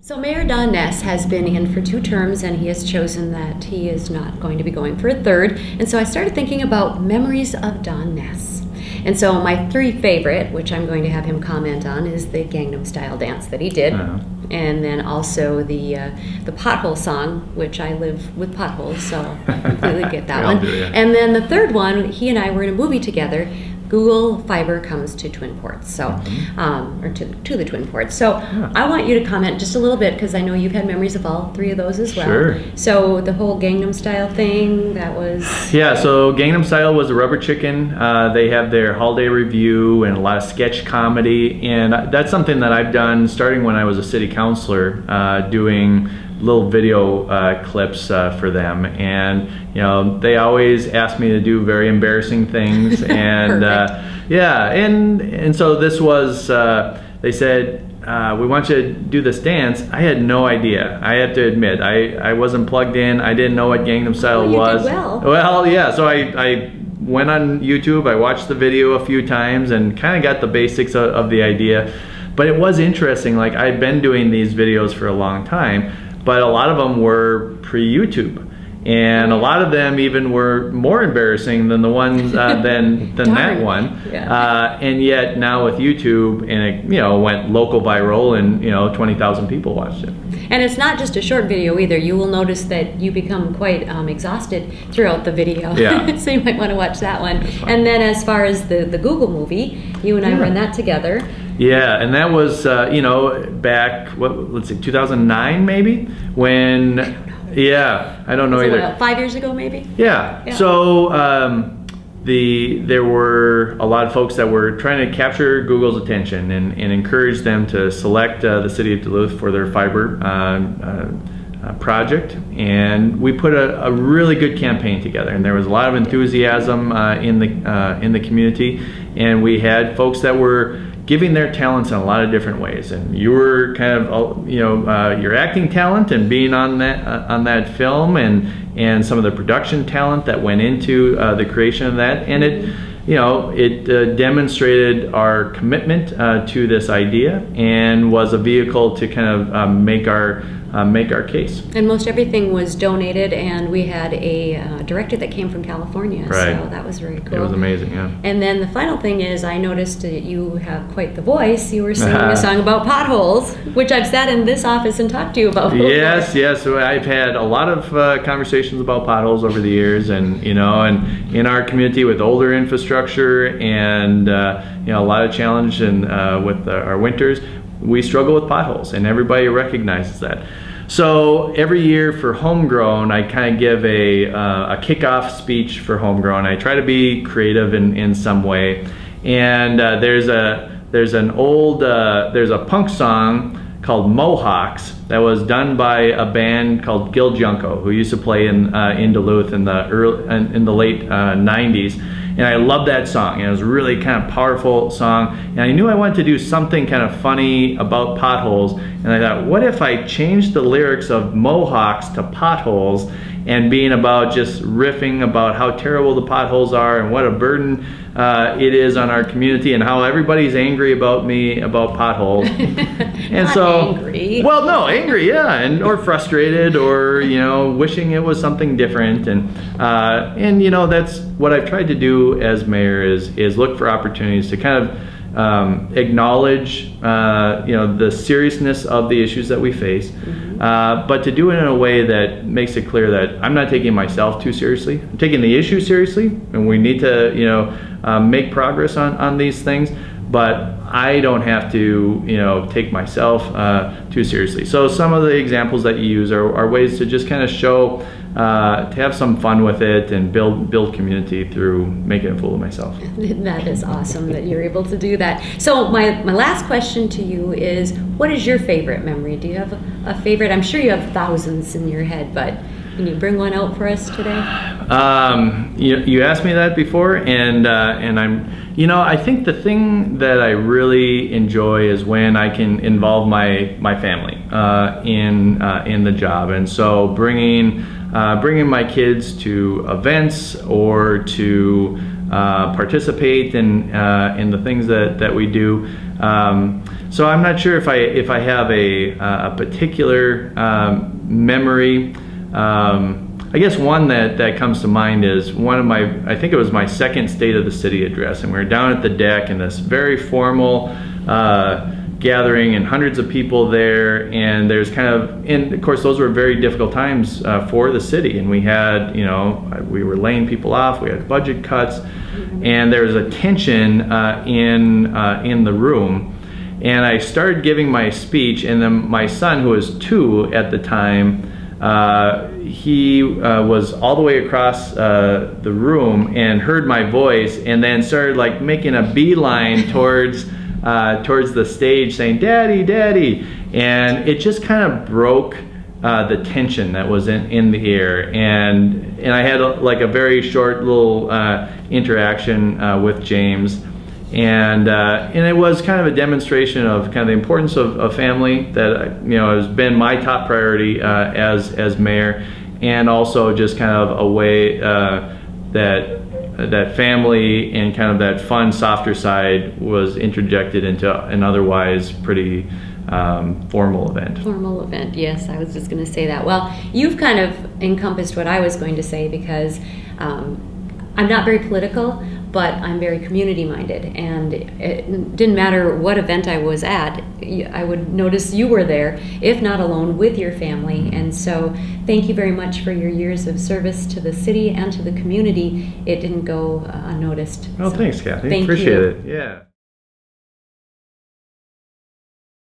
So Mayor Don Ness has been in for 2 terms, and he has chosen that he is not going to be going for a 3rd. And so I started thinking about memories of Don Ness. And so my 3 favorite, which I'm going to have him comment on, is the Gangnam Style dance that he did. And then also the Pothole song, which I live with potholes, so I completely get that one. And then the 3rd one, he and I were in a movie together. Google Fiber comes to Twin Ports, so or to the Twin Ports. So I want you to comment just a little bit, because I know you've had memories of all 3 of those as well. Sure. So the whole Gangnam Style thing, that was... Yeah, so Gangnam Style was a Rubber Chicken. They have their holiday review and a lot of sketch comedy, and that's something that I've done starting when I was a city councilor, doing little video clips for them. And you know, they always ask me to do very embarrassing things. And yeah, and so this was, they said, we want you to do this dance. I had no idea. I have to admit, I wasn't plugged in. I didn't know what Gangnam Style was. You did well. Well, yeah, so I went on YouTube, I watched the video a few times and kind of got the basics of the idea. But it was interesting, like I'd been doing these videos for a long time, but a lot of them were pre-YouTube. And a lot of them even were more embarrassing than the ones than that one. Yeah. And yet now with YouTube, and it went local viral, and 20,000 people watched it. And it's not just a short video either. You will notice that you become quite exhausted throughout the video. Yeah. So you might want to watch that one. And then as far as the Google movie, you and I were in that together. Yeah, and that was back let's see, 2009 maybe, when. Yeah, I don't know either. What, 5 years ago, maybe? Yeah. So there were a lot of folks that were trying to capture Google's attention and encourage them to select the city of Duluth for their fiber project. And we put a really good campaign together, and there was a lot of enthusiasm in the community. And we had folks that were giving their talents in a lot of different ways, and you were kind of your acting talent and being on that film, and some of the production talent that went into the creation of that, and it demonstrated our commitment to this idea and was a vehicle to kind of make our case. And most everything was donated, and we had a director that came from California, right. So that was very cool. It was amazing, yeah. And then the final thing is, I noticed that you have quite the voice. You were singing a song about potholes, which I've sat in this office and talked to you about before. Yes. So I've had a lot of conversations about potholes over the years, and and in our community with older infrastructure and a lot of challenge and with our winters, we struggle with potholes, and everybody recognizes that. So every year for Homegrown, I kind of give a kickoff speech for Homegrown. I try to be creative in some way, and there's a punk song called Mohawks that was done by a band called Gil Junko, who used to play in Duluth in the late 90s. And I love that song. It was a really kind of powerful song. And I knew I wanted to do something kind of funny about potholes. And I thought, what if I changed the lyrics of Mohawks to Potholes, and being about just riffing about how terrible the potholes are and what a burden it is on our community, and how everybody's angry about me about potholes. And angry. Well, no, angry, yeah, or frustrated, or wishing it was something different. And that's what I've tried to do as mayor is look for opportunities to kind of acknowledge the seriousness of the issues that we face, but to do it in a way that makes it clear that I'm not taking myself too seriously. I'm taking the issue seriously, and we need to make progress on these things, but I don't have to take myself too seriously. So some of the examples that you use are ways to just kind of show, to have some fun with it and build community through making a fool of myself. That is awesome that you're able to do that. So my last question to you is, what is your favorite memory? Do you have a favorite? I'm sure you have thousands in your head, but can you bring one out for us today? You asked me that before, and I think the thing that I really enjoy is when I can involve my family in the job, and so bringing my kids to events or to participate in the things that we do. So I'm not sure if I have a particular memory. I guess one that comes to mind is I think it was my second State of the City address, and we were down at the deck in this very formal gathering, and hundreds of people there, and there's and of course those were very difficult times for the city, and we had, we were laying people off, we had budget cuts, and there was a tension in the room. And I started giving my speech, and then my son, who was 2 at the time, he was all the way across the room and heard my voice, and then started like making a beeline towards the stage, saying, "Daddy, Daddy," and it just kind of broke the tension that was in the air. And I had a very short little interaction with James. And it was kind of a demonstration of kind of the importance of family that has been my top priority as mayor, and also just kind of a way that family and kind of that fun, softer side was interjected into an otherwise pretty formal event. Formal event, yes, I was just going to say that. Well, you've kind of encompassed what I was going to say, because I'm not very political, but I'm very community-minded, and it didn't matter what event I was at, I would notice you were there, if not alone, with your family. And so thank you very much for your years of service to the city and to the community. It didn't go unnoticed. Well, so thanks, Kathy. Thank Appreciate you. it. Yeah.